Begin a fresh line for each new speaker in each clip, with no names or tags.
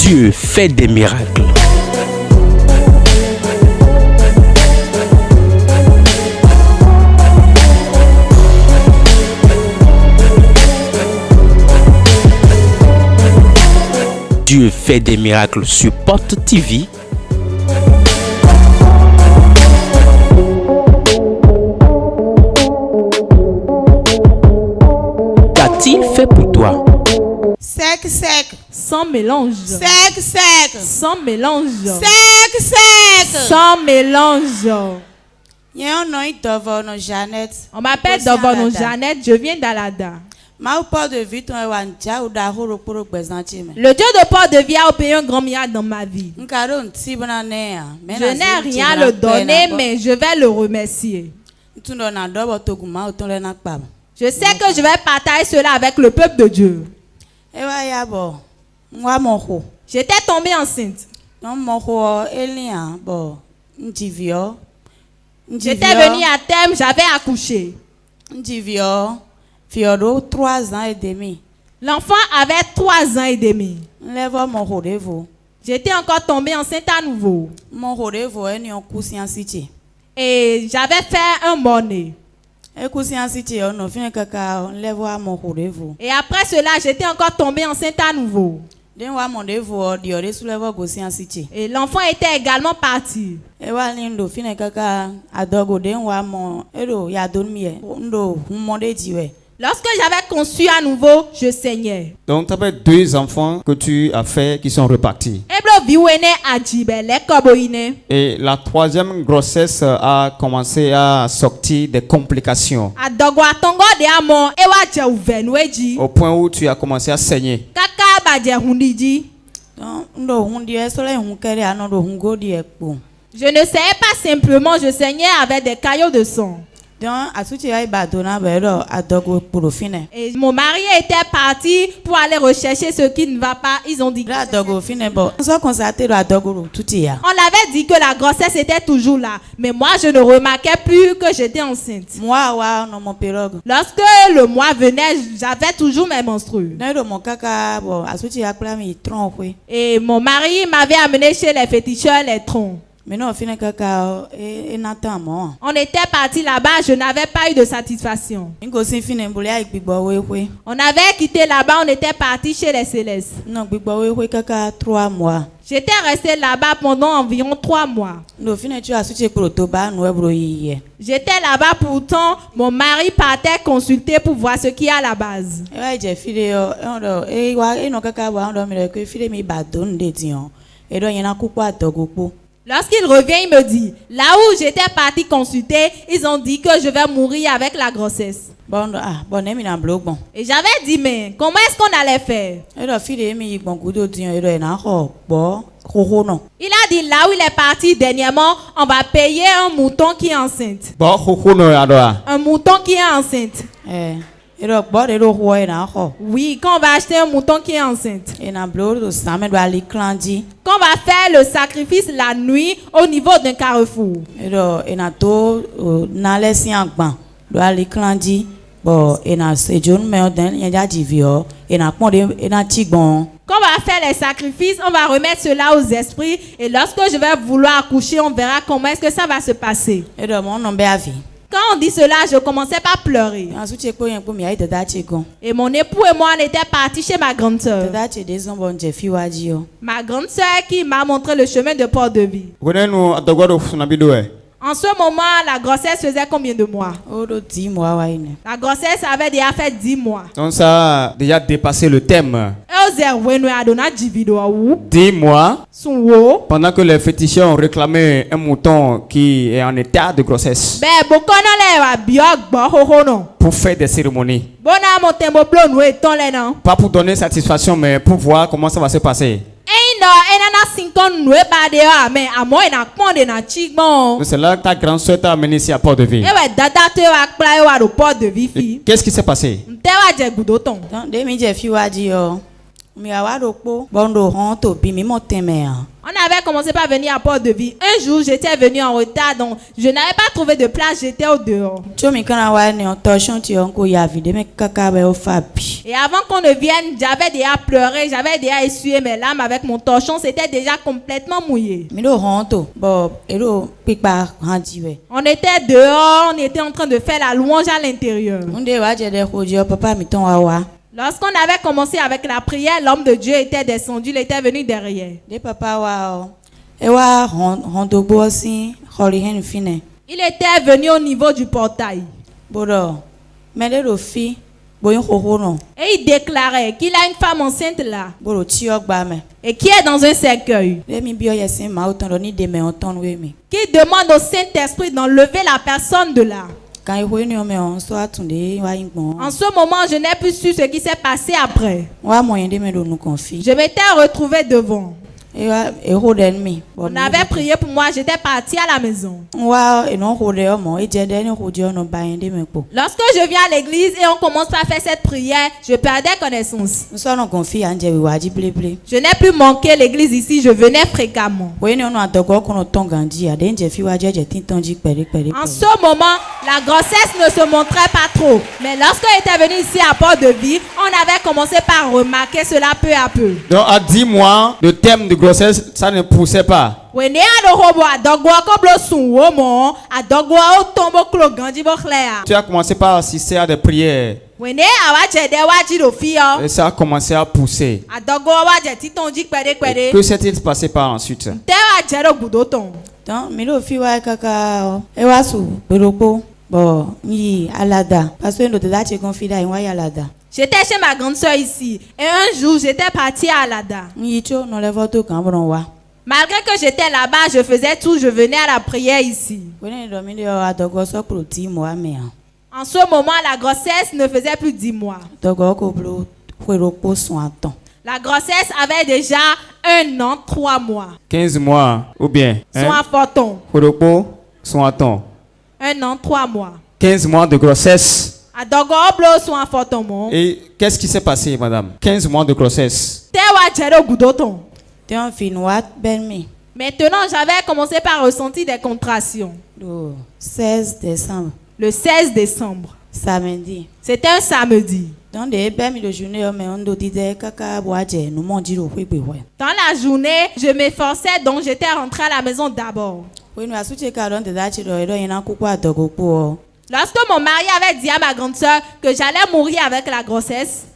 Dieu fait des miracles. Dieu fait des miracles sur Porte TV. Qu'a-t-il fait pour toi?
Sec, sec.
Sans mélange.
Sec, sec.
Sans mélange.
Sec, sec.
Sans mélange.
Il y a un nom, il doit nos Jeannette.
On m'appelle Dovono Jeannette, je viens d'Alada.
Ma pas de vie, ton wanja ou d'ahoro pour le présenter.
Le Dieu de Port-de-Vie a opéré un grand miracle dans ma vie. Je n'ai rien à le donner, mais je vais le remercier. Je sais que je vais partager cela avec le peuple de Dieu. J'étais tombée enceinte. J'étais venue à terme, j'avais accouché.
3 ans et demi.
L'enfant avait 3 ans et demi. J'étais encore tombée enceinte à nouveau. Et j'avais fait un mort-né. Et après cela, j'étais encore tombée enceinte à nouveau. Et l'enfant était également parti. Lorsque j'avais conçu à nouveau, je saignais.
Donc, tu avais 2 enfants que tu as fait qui sont repartis. Et la 3e grossesse a commencé à sortir des complications. Au point où tu as commencé à saigner.
Je ne saignais pas simplement, je saignais avec des caillots de sang. Et mon mari était parti pour aller rechercher ce qui ne va pas. Ils ont dit. On l'avait dit que la grossesse était toujours là. Mais moi, je ne remarquais plus que j'étais enceinte. Lorsque le mois venait, j'avais toujours mes menstrues. Et mon mari m'avait amené chez les féticheurs les troncs. On était parti là-bas, je n'avais pas eu de satisfaction. On avait quitté là-bas, on était parti chez les célestes. J'étais resté là-bas pendant environ 3 mois. J'étais là-bas pourtant, mon mari partait consulter pour voir ce qu'il y a à la base. Lorsqu'il revient, il me dit, là où j'étais parti consulter, ils ont dit que je vais mourir avec la grossesse. Et j'avais dit, mais comment est-ce qu'on allait faire? Il a dit, là où il est parti dernièrement, on va payer un mouton qui est enceinte. Un mouton qui est enceinte. Oui, quand on va acheter un mouton qui est enceinte. Quand on va faire le sacrifice la nuit au niveau d'un carrefour. Quand on va faire les sacrifices, on va remettre cela aux esprits. Et lorsque je vais vouloir accoucher, on verra comment est-ce que ça va se passer. Quand on dit cela, je commençais par pleurer. Et mon époux et moi, on était partis chez ma grande sœur. Ma grande sœur qui m'a montré le chemin de Port-de-Vie. En ce moment, la grossesse faisait combien de mois?
10 mois.
La grossesse avait déjà fait 10 mois.
Donc ça a déjà dépassé le thème.
10
mois. Pendant que les féticheurs ont réclamé un mouton qui est en état de grossesse. Pour faire des cérémonies. Pas pour donner satisfaction, mais pour voir comment ça va se passer. C'est là que ta grande soeur t'a amené ici à Port-de-Vie. Qu'est-ce qui s'est passé?
On On avait commencé par venir à Port-de-Vie. Un jour, j'étais venu en retard, donc je n'avais pas trouvé de place, j'étais au dehors. Et avant qu'on ne vienne, j'avais déjà pleuré, j'avais déjà essuyé mes larmes avec mon torchon, c'était déjà complètement mouillé. On était dehors, on était en train de faire la louange à l'intérieur. Lorsqu'on avait commencé avec la prière, l'homme de Dieu était descendu, il était venu derrière. Il était venu au niveau du portail. Et il déclarait qu'il a une femme enceinte là. Et qui est dans un cercueil. Qui demande au Saint-Esprit d'enlever la personne de là. En ce moment, je n'ai plus su ce qui s'est passé après. Je m'étais retrouvé devant. On avait prié pour moi, j'étais parti à la maison. Lorsque je viens à l'église et on commence par faire cette prière, je perdais connaissance. Je n'ai plus manqué l'église ici, je venais fréquemment. En ce moment, la grossesse ne se montrait pas trop. Mais lorsque j'étais venu ici à Port-de-Vie, on avait commencé par remarquer cela peu à peu.
Donc à 10 mois, le thème de grossesse, ça ne poussait pas. Tu as commencé par assister à des prières. Et ça a commencé à pousser. Que s'est-il passé par ensuite?
J'étais chez ma grande soeur ici. Et un jour, j'étais partie à Alada. Malgré que j'étais là-bas, je faisais tout, je venais à la prière ici. En ce moment, la grossesse ne faisait plus 10 mois. La grossesse avait déjà 1 an, 3 mois.
15 mois ou bien?
Soit forton. 1 an, 3 mois.
15 mois de grossesse. Et qu'est-ce qui s'est passé, madame? 15 mois de grossesse.
Maintenant, j'avais commencé par ressentir des contractions.
Le 16 décembre.
Le 16 décembre.
Samedi.
C'était un samedi.
Dans la
journée, je m'efforçais, donc j'étais rentrée à la maison d'abord. Lorsque mon mari avait dit à ma grande soeur que j'allais mourir avec la grossesse,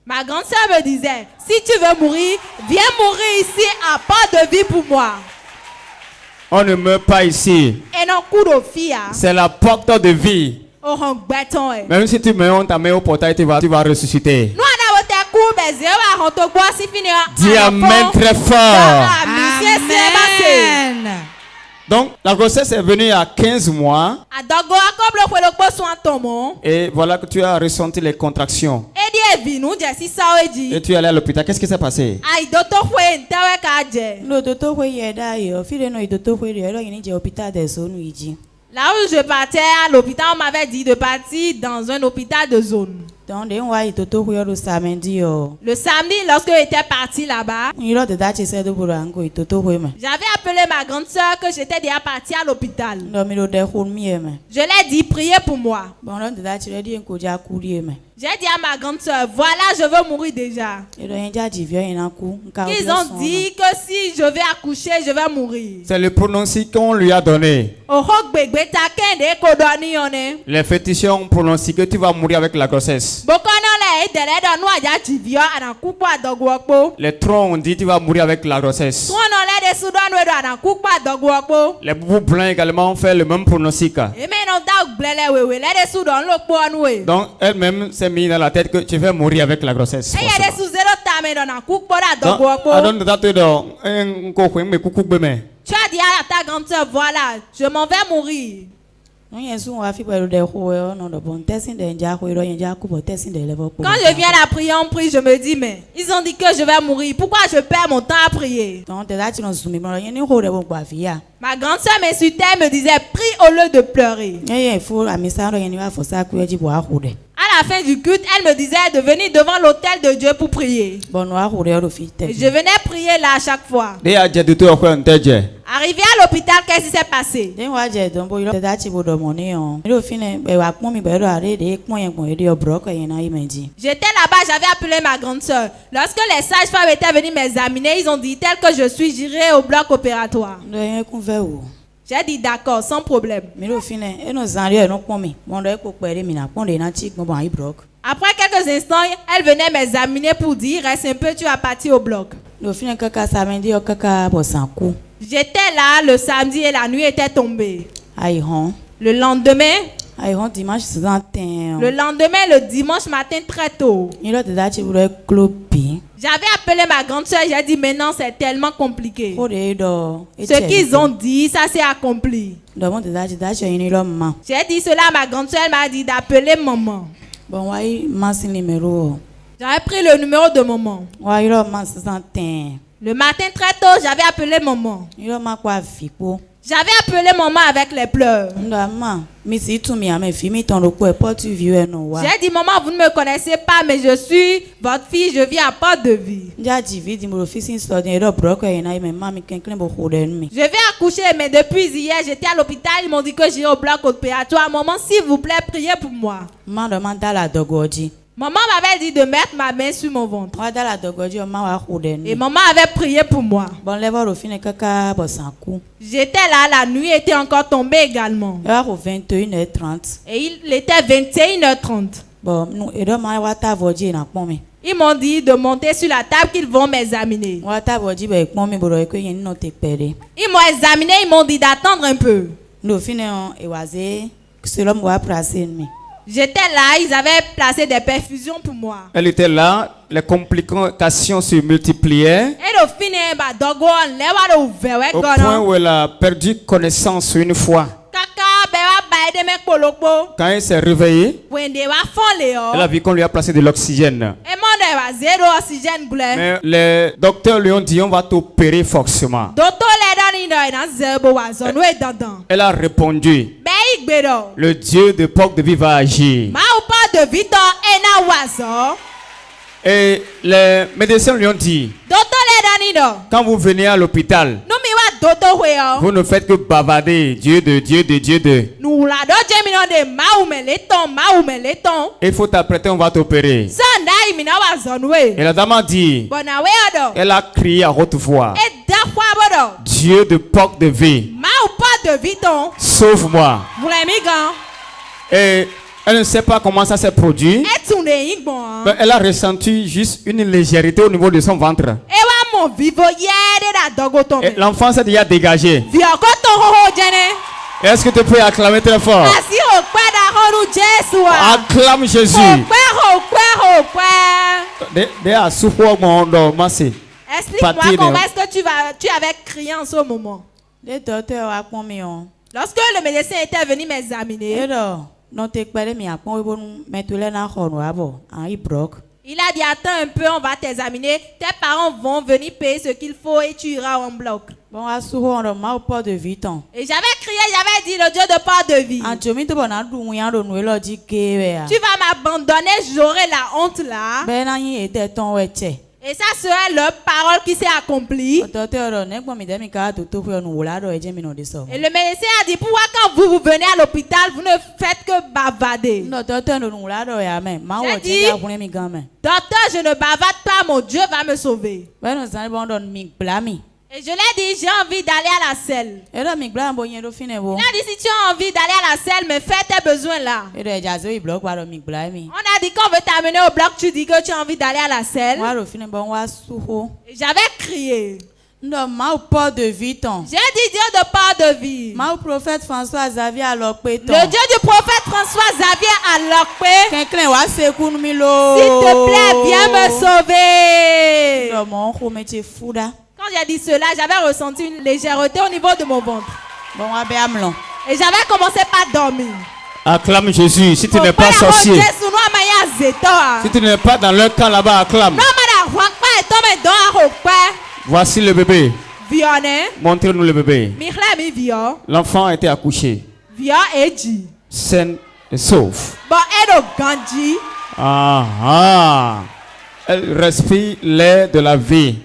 ma grande soeur me disait, si tu veux mourir, viens mourir ici à Port-de-Vie pour moi.
On ne meurt pas ici. C'est la porte de vie. Même si tu mets ta main au portail, tu vas ressusciter. Dis amen très fort.
Amen.
Donc, la grossesse est venue à 15 mois. Et voilà que tu as ressenti les contractions. Et tu es allé à l'hôpital. Qu'est-ce qui s'est passé?
Là où je partais à l'hôpital, on m'avait dit de partir dans un hôpital de zone. Le samedi, lorsque j'étais parti là-bas, j'avais appelé ma grande soeur que j'étais déjà parti à l'hôpital. Je l'ai dit, priez pour moi. J'ai dit à ma grande soeur, voilà, je veux mourir déjà. Ils ont dit que si je vais accoucher, je vais mourir.
C'est le pronostic qu'on lui a donné. Les féticheurs ont prononcé que tu vas mourir avec la grossesse. Les troncs ont dit que tu vas mourir avec la grossesse. Les boubous blancs également ont fait le même pronostic. Donc elle-même s'est mise dans la tête que tu vas mourir avec la grossesse.
Tu as dit à ta grande soeur, voilà, je m'en vais mourir. Quand je viens à la prière, on prie, je me dis, mais ils ont dit que je vais mourir. Pourquoi je perds mon temps à prier? Ma grande soeur m'insultait et me disait, prie au lieu de pleurer. À la la fin du culte, elle me disait de venir devant l'autel de Dieu pour prier. Et je venais prier là à chaque fois. Arrivé à l'hôpital, qu'est-ce qui s'est passé? J'étais là-bas, j'avais appelé ma grande soeur. Lorsque les sages-femmes étaient venues m'examiner, ils ont dit tel que je suis, j'irai au bloc opératoire. J'ai dit d'accord, sans problème. Après quelques instants, elle venait m'examiner pour dire reste un peu, tu vas partir au bloc. J'étais là le samedi et la nuit était tombée. Le lendemain, le dimanche matin très tôt, j'avais appelé ma grande soeur, j'ai dit maintenant c'est tellement compliqué. Ce qu'ils ont dit, ça s'est accompli. J'ai dit cela à ma grande soeur, elle m'a dit d'appeler maman. J'avais pris le numéro de maman. Le matin très tôt, j'avais appelé maman. J'avais appelé maman avec les pleurs. J'ai dit maman, vous ne me connaissez pas, mais je suis votre fille, je vis à Porte de Vie. Je vais accoucher, mais depuis hier, j'étais à l'hôpital, ils m'ont dit que j'irai au bloc opératoire. Maman, s'il vous plaît, priez pour moi. Maman m'avait dit de mettre ma main sur mon ventre. Et maman avait prié pour moi. J'étais là, la nuit était encore tombée également. Et il était 21h30. Ils m'ont dit de monter sur la table qu'ils vont m'examiner. Ils m'ont examiné, ils m'ont dit d'attendre un peu. J'étais là, ils avaient placé des perfusions pour moi.
Elle était là, les complications se multipliaient. Au point où elle a perdu connaissance une fois. Quand elle s'est réveillée, elle a vu qu'on lui a placé de l'oxygène. Mais les docteurs lui ont dit on va t'opérer forcément. Elle a répondu, le Dieu de Porte de Vie va agir. Et les médecins lui ont dit, quand vous venez à l'hôpital, vous ne faites que bavarder Dieu de Dieu de Dieu de. Il faut t'apprêter, on va t'opérer. Et la dame a dit, elle a crié à haute voix, Dieu de Porte de Vie, sauve-moi. Et elle ne sait pas comment ça s'est produit. Mais elle a ressenti juste une légèreté au niveau de son ventre. Et l'enfant s'est déjà dégagé. Est-ce que tu peux acclamer très fort? Acclame Jésus.
Explique-moi comment est-ce que tu avais crié en ce moment. Lorsque le médecin était venu m'examiner, il a dit attends un peu, on va t'examiner. Tes parents vont venir payer ce qu'il faut et tu iras en bloc. Et j'avais crié, j'avais dit le Dieu de Porte de Vie. Tu vas m'abandonner, j'aurai la honte là. Et ça serait leur parole qui s'est accomplie. Et le médecin a dit pourquoi quand vous venez à l'hôpital, vous ne faites que bavarder. J'ai dit, docteur, je ne bavarde pas, mon Dieu va me sauver. Et je lui ai dit, j'ai envie d'aller à la selle. Il a dit, si tu as envie d'aller à la selle, mais fais tes besoins là. On a dit, quand on veut t'amener au bloc, tu dis que tu as envie d'aller à la selle. Et j'avais crié. J'ai dit, Dieu de Porte de Vie. Le Dieu du prophète François Xavier à Lokpe. S'il te plaît, viens me sauver. Quand j'ai dit cela, j'avais ressenti une légèreté au niveau de mon ventre. Et j'avais commencé par dormir.
Acclame Jésus. Si tu n'es pas sorcier, si tu n'es pas dans leur camp là-bas, acclame. Voici le bébé. Montrez-nous le bébé. L'enfant a été accouché. Saine et sauve. Elle respire l'air de la vie.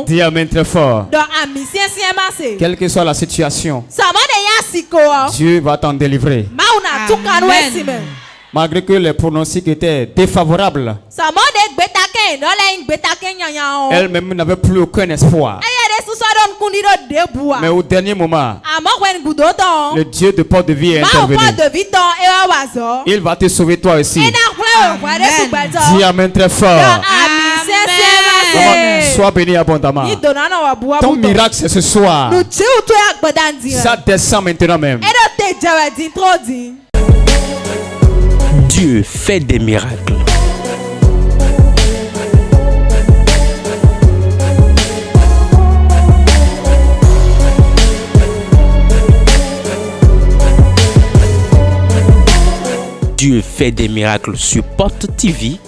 Dis amen très fort. Quelle que soit la situation, Dieu va t'en délivrer. Amen. Malgré que les pronostics étaient défavorables, elle-même n'avait plus aucun espoir. Mais au dernier moment, le Dieu de porte de vie est intervenu. Il va te sauver toi aussi. Dis amen très fort. Amen. Sois béni abondamment. Ton miracle c'est ce soir. Ça descend maintenant même.
Dieu fait des miracles. Dieu fait des miracles sur Porte TV.